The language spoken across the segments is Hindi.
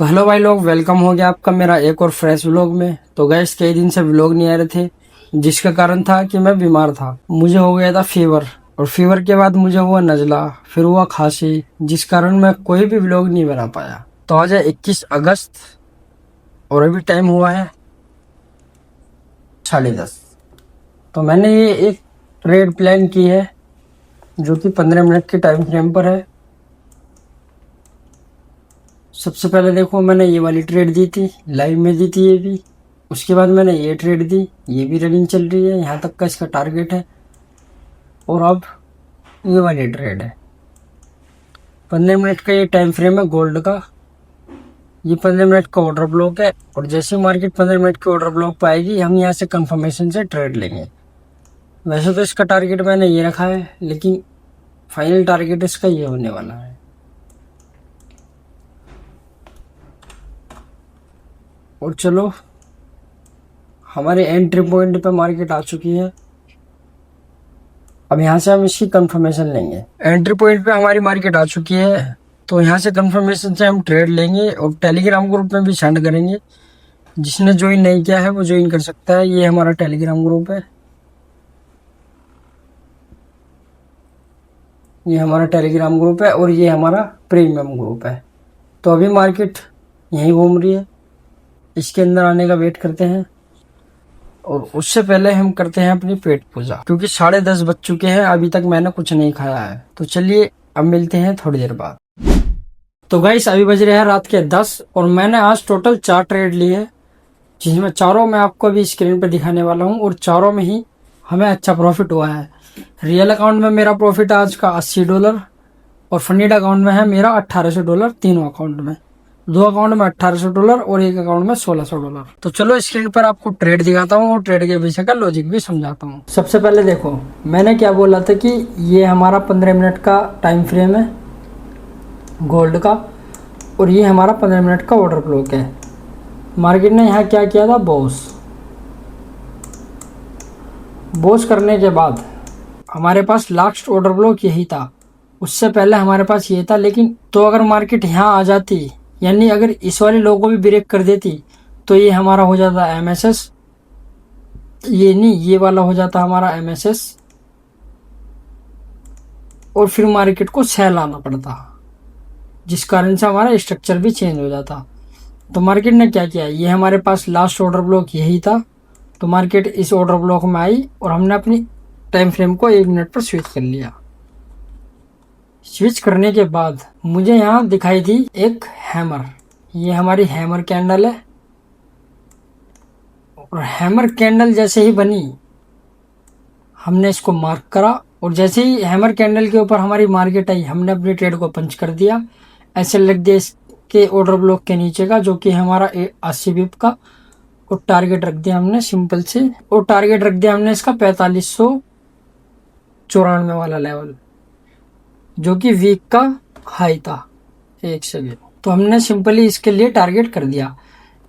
तो हेलो भाई लोग, वेलकम हो गया आपका मेरा एक और फ्रेश व्लॉग में। तो गैस कई दिन से व्लॉग नहीं आ रहे थे, जिसका कारण था कि मैं बीमार था। मुझे हो गया था फीवर, और फीवर के बाद मुझे हुआ नजला, फिर हुआ खांसी, जिस कारण मैं कोई भी व्लॉग नहीं बना पाया। तो आज है 21 अगस्त और अभी टाइम हुआ है 10:30। तो मैंने ये एक ट्रेड प्लान की है जो कि 15 मिनट के टाइम फ्रेम पर है। सबसे पहले देखो, मैंने ये वाली ट्रेड दी थी, लाइव में दी थी ये भी। उसके बाद मैंने ये ट्रेड दी, ये भी रनिंग चल रही है, यहाँ तक का इसका टारगेट है। और अब ये वाली ट्रेड है, 15 मिनट का ये टाइम फ्रेम है गोल्ड का। ये 15 मिनट का ऑर्डर ब्लॉक है, और जैसे मार्केट 15 मिनट के ऑर्डर ब्लॉक पर आएगी, हम यहाँ से कंफर्मेशन से ट्रेड लेंगे। वैसे तो इसका टारगेट मैंने ये रखा है, लेकिन फाइनल टारगेट इसका ये होने वाला है। और चलो, हमारे एंट्री पॉइंट पे मार्केट आ चुकी है। अब यहाँ से हम इसकी कंफर्मेशन लेंगे। एंट्री पॉइंट पे हमारी मार्केट आ चुकी है, तो यहाँ से कंफर्मेशन से हम ट्रेड लेंगे और टेलीग्राम ग्रुप में भी सेंड करेंगे। जिसने ज्वाइन नहीं किया है वो ज्वाइन कर सकता है। ये हमारा टेलीग्राम ग्रुप है, ये हमारा टेलीग्राम ग्रुप है, और ये हमारा प्रीमियम ग्रुप है। तो अभी मार्केट यहीं घूम रही है, इसके अंदर आने का वेट करते हैं। और उससे पहले हम करते हैं अपनी पेट पूजा, क्योंकि 10:30 बज चुके हैं, अभी तक मैंने कुछ नहीं खाया है। तो चलिए अब मिलते हैं थोड़ी देर बाद। तो गाइस अभी बज रहे हैं रात के 10, और मैंने आज टोटल 4 ट्रेड ली है, जिसमें चारों मैं आपको अभी स्क्रीन पर दिखाने वाला हूँ, और चारों में ही हमें अच्छा प्रॉफिट हुआ है। रियल अकाउंट में मेरा प्रॉफिट आज का $80, और फंडेड अकाउंट में है मेरा $1800। तीनों अकाउंट में, 2 अकाउंट में $1800 और एक अकाउंट में $1600। तो चलो स्क्रीन पर आपको ट्रेड दिखाता हूँ और ट्रेड के पीछे का लॉजिक भी समझाता हूँ। सबसे पहले देखो, मैंने क्या बोला था कि ये हमारा 15 मिनट का टाइम फ्रेम है गोल्ड का, और ये हमारा 15 मिनट का ऑर्डर ब्लॉक है। मार्केट ने यहाँ क्या किया था, बॉस करने के बाद हमारे पास लास्ट ऑर्डर ब्लॉक यही था। उससे पहले हमारे पास ये था, लेकिन तो अगर मार्केट यहाँ आ जाती, यानी अगर इस वाले लो को भी ब्रेक कर देती, तो ये हमारा हो जाता MSS, ये नहीं, ये वाला हो जाता हमारा MSS, और फिर मार्केट को सेल आना पड़ता, जिस कारण से हमारा स्ट्रक्चर भी चेंज हो जाता। तो मार्केट ने क्या किया, ये हमारे पास लास्ट ऑर्डर ब्लॉक यही था, तो मार्केट इस ऑर्डर ब्लॉक में आई और हमने अपनी टाइम फ्रेम को 1 मिनट पर स्विच कर लिया। स्विच करने के बाद मुझे यहाँ दिखाई थी एक हैमर, ये हमारी हैमर कैंडल है, और हैमर कैंडल जैसे ही बनी हमने इसको मार्क करा, और जैसे ही हैमर कैंडल के ऊपर हमारी मार्केट आई, हमने अपनी ट्रेड को पंच कर दिया। ऐसे लग दिया इसके ऑर्डर ब्लॉक के नीचे का, जो कि हमारा 80 बिप का, और टारगेट रख दिया हमने सिंपल से, और टारगेट रख दिया हमने इसका 4594 वाला लेवल, जो कि वीक का हाई था 1 से भी। तो हमने सिंपली इसके लिए टारगेट कर दिया।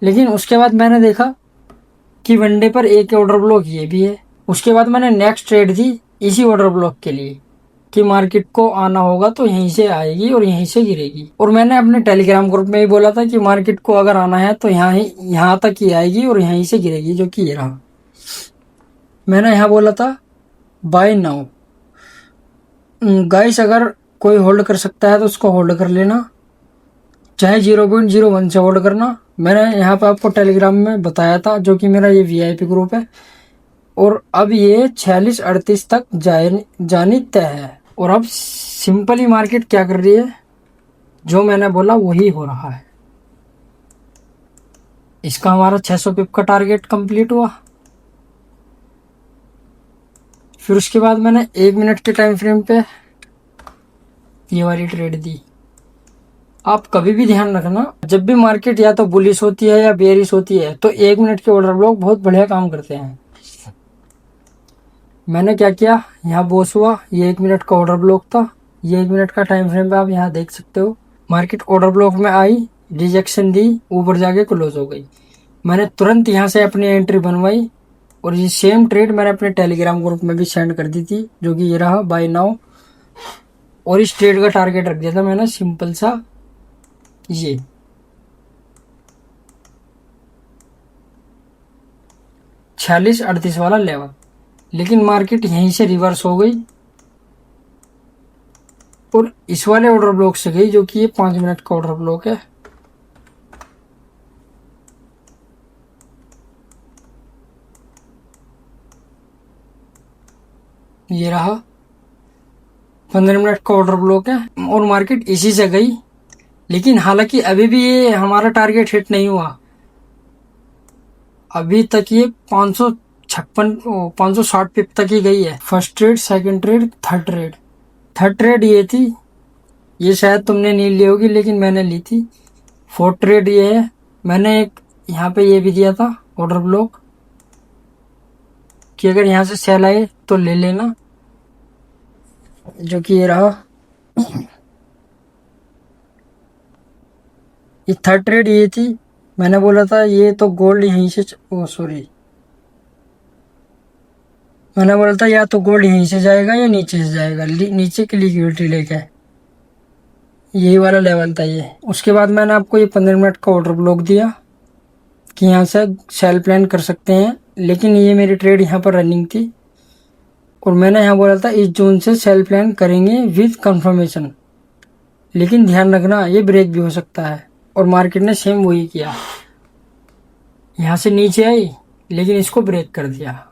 लेकिन उसके बाद मैंने देखा कि वनडे पर एक ऑर्डर ब्लॉक ये भी है। उसके बाद मैंने नेक्स्ट ट्रेड दी इसी ऑर्डर ब्लॉक के लिए, कि मार्केट को आना होगा तो यहीं से आएगी और यहीं से गिरेगी। और मैंने अपने टेलीग्राम ग्रुप में ही बोला था कि मार्केट को अगर आना है तो यहाँ तक ही आएगी और यहीं से गिरेगी, जो कि ये रहा। मैंने यहाँ बोला था बाय नाउ। गाइस अगर कोई होल्ड कर सकता है तो उसको होल्ड कर लेना, चाहे 0.01 से होल्ड करना। मैंने यहाँ पे आपको टेलीग्राम में बताया था, जो कि मेरा ये VIP ग्रुप है। और अब ये 4638 तक जानी तय है। और अब सिंपली मार्केट क्या कर रही है, जो मैंने बोला वही हो रहा है। इसका हमारा 600 पिप का टारगेट कंप्लीट हुआ। फिर उसके बाद मैंने 1 मिनट के टाइम फ्रेम पे ये वाली ट्रेड दी। आप कभी भी ध्यान रखना, जब भी मार्केट या तो बुलिश होती है या बेरिश होती है, तो 1 मिनट के ऑर्डर ब्लॉक बहुत बढ़िया काम करते हैं। मैंने क्या किया, यहाँ बॉस हुआ, ये 1 मिनट का ऑर्डर ब्लॉक था, ये 1 मिनट का टाइम फ्रेम पे आप यहाँ देख सकते हो। मार्केट ऑर्डर ब्लॉक में आई, रिजेक्शन दी, ऊपर जाके क्लोज हो गई। मैंने तुरंत यहाँ से अपनी एंट्री बनवाई, और ये सेम ट्रेड मैंने अपने टेलीग्राम ग्रुप में भी सेंड कर दी थी, जो कि ये रहा बाय नाउ। और इस ट्रेड का टारगेट रख दिया था मैंने सिंपल सा ये 46-38 वाला लेवल, लेकिन मार्केट यहीं से रिवर्स हो गई और इस वाले ऑर्डर ब्लॉक से गई, जो कि ये 5 मिनट का ऑर्डर ब्लॉक है। ये रहा 15 मिनट का ऑर्डर ब्लॉक है और मार्केट इसी से गई, लेकिन हालांकि अभी भी ये हमारा टारगेट हिट नहीं हुआ। अभी तक ये 560 पिप तक ही गई है। First trade, second trade, third trade ये थी, ये शायद तुमने नहीं ली होगी लेकिन मैंने ली थी। फोर्थ ट्रेड ये है, मैंने एक यहाँ पे ये भी दिया था ऑर्डर ब्लॉक कि अगर यहाँ से सेल आए तो ले लेना, जो कि ये रहा। ये थर्ड ट्रेड ये थी, मैंने बोला था ये तो गोल्ड यहीं से मैंने बोला था या तो गोल्ड यहीं से जाएगा या नीचे से जाएगा, नीचे की लिक्विडिटी लेके, यही वाला लेवल था ये। उसके बाद मैंने आपको ये 15 मिनट का ऑर्डर ब्लॉक दिया कि यहाँ से सेल प्लान कर सकते हैं, लेकिन ये मेरी ट्रेड यहाँ पर रनिंग थी और मैंने यहाँ बोला था इस जोन से सेल प्लान करेंगे विद कंफर्मेशन, लेकिन ध्यान रखना ये ब्रेक भी हो सकता है। और मार्केट ने सेम वही किया, यहाँ से नीचे आई लेकिन इसको ब्रेक कर दिया,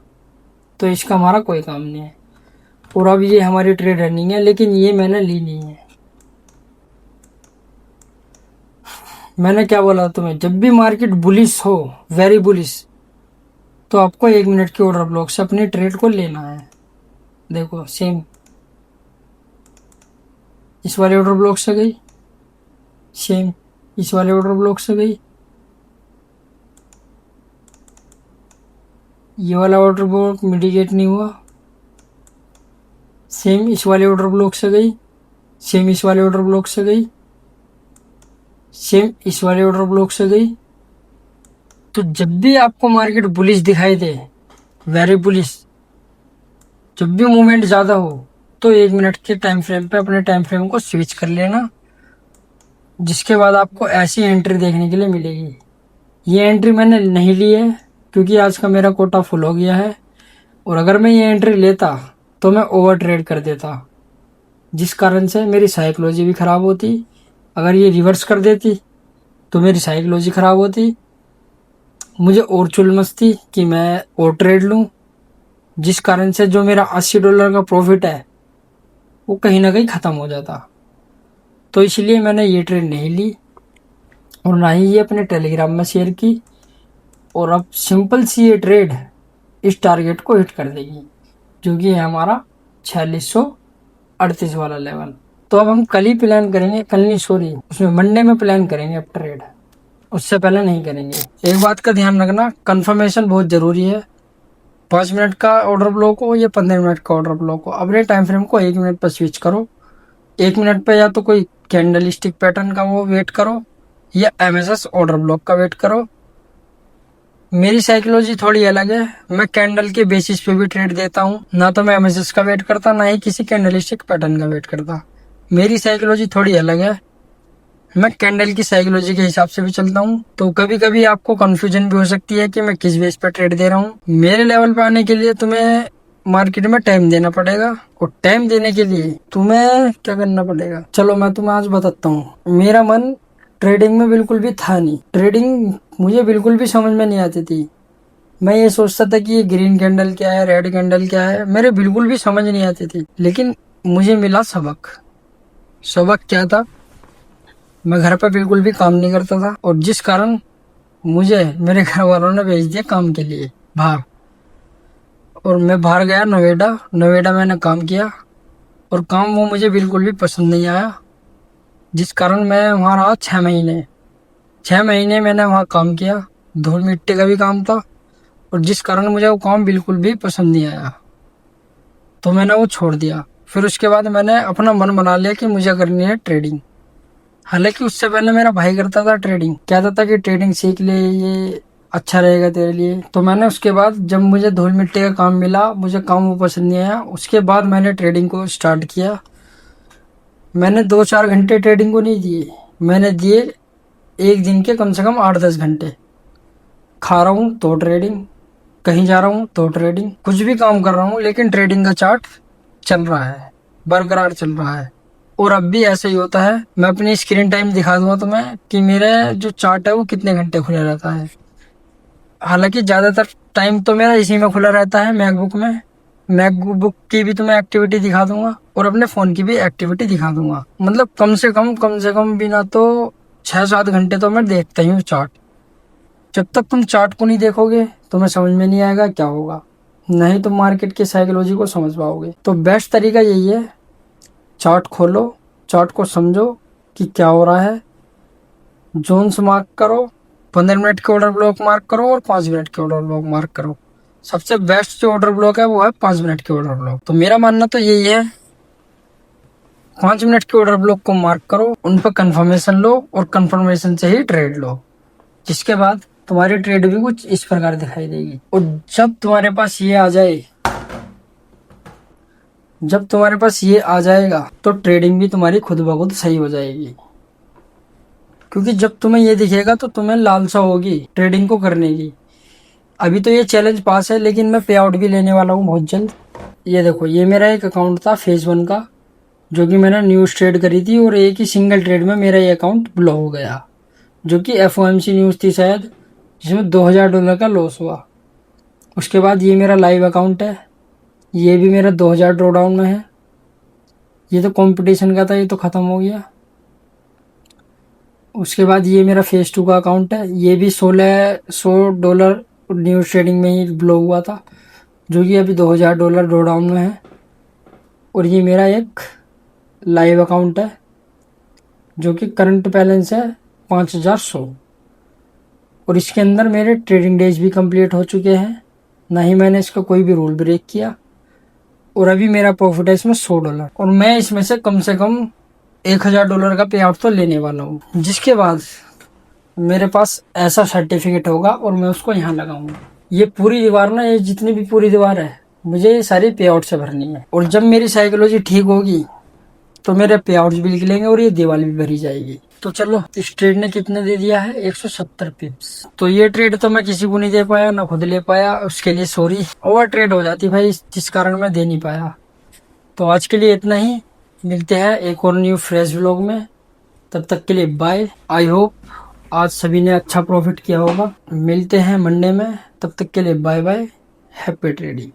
तो इसका हमारा कोई काम नहीं है। और अब ये हमारी ट्रेड रनिंग है, लेकिन ये मैंने ली नहीं है। मैंने क्या बोला तुम्हें, जब भी मार्केट बुलिश हो, वेरी बुलिश, तो आपको 1 मिनट के ऑर्डर ब्लॉक से अपनी ट्रेड को लेना है। देखो सेम इस वाले ऑर्डर ब्लॉक से गई, सेम इस वाले ऑर्डर ब्लॉक से गई, ये वाला ऑर्डर ब्लॉक मिटिगेट नहीं हुआ, सेम इस वाले ऑर्डर ब्लॉक से गई, सेम इस वाले ऑर्डर ब्लॉक से गई, सेम इस वाले ऑर्डर ब्लॉक से गई। तो जब भी आपको मार्केट बुलिश दिखाई दे, वेरी बुलिश, जब भी मूवमेंट ज़्यादा हो, तो 1 मिनट के टाइम फ्रेम पे अपने टाइम फ्रेम को स्विच कर लेना, जिसके बाद आपको ऐसी एंट्री देखने के लिए मिलेगी। ये एंट्री मैंने नहीं ली है क्योंकि आज का मेरा कोटा फुल हो गया है, और अगर मैं ये एंट्री लेता तो मैं ओवर ट्रेड कर देता, जिस कारण से मेरी साइकोलॉजी भी ख़राब होती। अगर ये रिवर्स कर देती तो मेरी साइकोलॉजी ख़राब होती, मुझे और चुल मचती कि मैं और ट्रेड लूँ, जिस कारण से जो मेरा $80 का प्रॉफिट है वो कहीं ना कहीं ख़त्म हो जाता। तो इसलिए मैंने ये ट्रेड नहीं ली और ना ही ये अपने टेलीग्राम में शेयर की। और अब सिंपल सी ये ट्रेड इस टारगेट को हिट कर देगी, जो कि है हमारा 4638 वाला लेवल। तो अब हम कल ही प्लान करेंगे, कल नहीं सॉरी, उसमें मंडे में प्लान करेंगे अब ट्रेड, उससे पहले नहीं करेंगे। एक बात का ध्यान रखना, कंफर्मेशन बहुत ज़रूरी है। 5 मिनट का ऑर्डर ब्लॉक हो या 15 मिनट का ऑर्डर ब्लॉक हो, अपने टाइम फ्रेम को 1 मिनट पर स्विच करो। 1 मिनट पे या तो कोई कैंडल स्टिक पैटर्न का वो वेट करो या MSS ऑर्डर ब्लॉक का वेट करो। मेरी साइकोलॉजी थोड़ी अलग है, मैं कैंडल के बेसिस पे भी ट्रेड देता हूँ, ना तो मैं MSS का वेट करता, ना ही किसी कैंडल स्टिक पैटर्न का वेट करता। मेरी साइकोलॉजी थोड़ी अलग है, मैं कैंडल की साइकोलॉजी के हिसाब से भी चलता हूँ। तो कभी कभी आपको कंफ्यूजन भी हो सकती है कि मैं किस बेस पे ट्रेड दे रहा हूँ। मेरे लेवल पे आने के लिए तुम्हें मार्केट में टाइम देना पड़ेगा, और टाइम देने के लिए तुम्हें क्या करना पड़ेगा, चलो मैं तुम्हें आज बताता हूँ। मेरा मन ट्रेडिंग में बिल्कुल भी था नहीं, ट्रेडिंग मुझे बिल्कुल भी समझ में नहीं आती थी। मैं ये सोचता था कि ये ग्रीन कैंडल क्या है, रेड कैंडल क्या है, मेरे बिल्कुल भी समझ नहीं आती थी। लेकिन मुझे मिला सबक। सबक क्या था, मैं घर पर बिल्कुल भी काम नहीं करता था, और जिस कारण मुझे मेरे घर वालों ने भेज दिया काम के लिए बाहर, और मैं बाहर गया नोएडा मैंने काम किया, और काम वो मुझे बिल्कुल भी पसंद नहीं आया, जिस कारण मैं वहाँ रहा 6 महीने। 6 महीने मैंने वहाँ काम किया, धूल मिट्टी का भी काम था, और जिस कारण मुझे वो काम बिल्कुल भी पसंद नहीं आया, तो मैंने वो छोड़ दिया। फिर उसके बाद मैंने अपना मन बना लिया कि मुझे करनी है ट्रेडिंग। हालांकि उससे पहले मेरा भाई करता था ट्रेडिंग, कहता था कि ट्रेडिंग सीख ले, ये अच्छा रहेगा तेरे लिए। तो मैंने उसके बाद जब मुझे धूल मिट्टी का काम मिला, मुझे काम वो पसंद नहीं आया, उसके बाद मैंने ट्रेडिंग को स्टार्ट किया। मैंने 2-4 घंटे ट्रेडिंग को नहीं दिए, मैंने दिए एक दिन के कम से कम 8-10 घंटे। खा रहा हूँ तो ट्रेडिंग, कहीं जा रहा हूँ तो ट्रेडिंग, कुछ भी काम कर रहा हूँ लेकिन ट्रेडिंग का चार्ट चल रहा है, बरकरार चल रहा है। और अब भी ऐसा ही होता है। मैं अपनी स्क्रीन टाइम दिखा दूंगा तुम्हें कि मेरा जो चार्ट है वो कितने घंटे खुला रहता है। हालांकि ज्यादातर टाइम तो मेरा इसी में खुला रहता है, मैकबुक में। मैकबुक की भी तुम्हें एक्टिविटी दिखा दूंगा और अपने फोन की भी एक्टिविटी दिखा दूंगा। मतलब कम से कम बिना तो 6-7 घंटे तो मैं देखता ही हूँ चार्ट। जब तक तुम चार्ट को नहीं देखोगे तुम्हें समझ में नहीं आएगा क्या होगा, नहीं तो मार्केट की साइकोलॉजी को समझ पाओगे। तो बेस्ट तरीका यही है, चार्ट खोलो, चार्ट को समझो कि क्या हो रहा है, जोन्स मार्क करो, 15 मिनट के ऑर्डर ब्लॉक मार्क करो और 5 मिनट के ऑर्डर ब्लॉक मार्क करो। सबसे बेस्ट जो ऑर्डर ब्लॉक है वो है 5 मिनट के ऑर्डर ब्लॉक। तो मेरा मानना तो यही है, 5 मिनट के ऑर्डर ब्लॉक को मार्क करो, उन पर कंफर्मेशन लो और कंफर्मेशन से ही ट्रेड लो, जिसके बाद तुम्हारी ट्रेड भी कुछ इस प्रकार दिखाई देगी। और जब तुम्हारे पास ये आ जाए, जब तुम्हारे पास ये आ जाएगा तो ट्रेडिंग भी तुम्हारी खुद ब खुद सही हो जाएगी। क्योंकि जब तुम्हें ये दिखेगा तो तुम्हें लालसा होगी ट्रेडिंग को करने की। अभी तो ये चैलेंज पास है लेकिन मैं पे आउट भी लेने वाला हूँ बहुत जल्द। ये देखो, ये मेरा एक अकाउंट था फेज 1 का, जो कि मैंने न्यूज़ ट्रेड करी थी और एक ही सिंगल ट्रेड में मेरा ये अकाउंट ब्लॉक हो गया, जो कि FOMC न्यूज़ थी शायद, जिसमें $2000 का लॉस हुआ। उसके बाद ये मेरा लाइव अकाउंट है, ये भी मेरा 2000 ड्रॉ डाउन में है। ये तो कंपटीशन का था, ये तो ख़त्म हो गया। उसके बाद ये मेरा फेज 2 का अकाउंट है, ये भी $1600 न्यूज़ ट्रेडिंग में ही ब्लॉक हुआ था, जो कि अभी $2000 ड्रॉ डाउन में है। और ये मेरा एक लाइव अकाउंट है, जो कि करंट बैलेंस है 5100। और इसके अंदर मेरे ट्रेडिंग डेज भी कंप्लीट हो चुके हैं, ना ही मैंने इसका कोई भी रूल ब्रेक किया। और अभी मेरा प्रॉफिट है इसमें $100 और मैं इसमें से कम $1000 का पे आउट तो लेने वाला हूँ, जिसके बाद मेरे पास ऐसा सर्टिफिकेट होगा और मैं उसको यहाँ लगाऊंगा। ये पूरी दीवार ना, ये जितनी भी पूरी दीवार है, मुझे ये सारी पे आउट से भरनी है। और जब मेरी साइकोलॉजी ठीक होगी तो मेरे पे आउट्स भी निकलेंगे और ये दीवार भी भरी जाएगी। तो चलो, इस ट्रेड ने कितने दे दिया है, 170 पिप्स। तो ये ट्रेड तो मैं किसी को नहीं दे पाया, ना खुद ले पाया, उसके लिए सॉरी। ओवर ट्रेड हो जाती भाई, जिस कारण मैं दे नहीं पाया। तो आज के लिए इतना ही, मिलते हैं एक और न्यू फ्रेश व्लॉग में। तब तक के लिए बाय। आई होप आज सभी ने अच्छा प्रॉफिट किया होगा। मिलते हैं मंडे में, तब तक के लिए बाय बाय, हैप्पी ट्रेडिंग।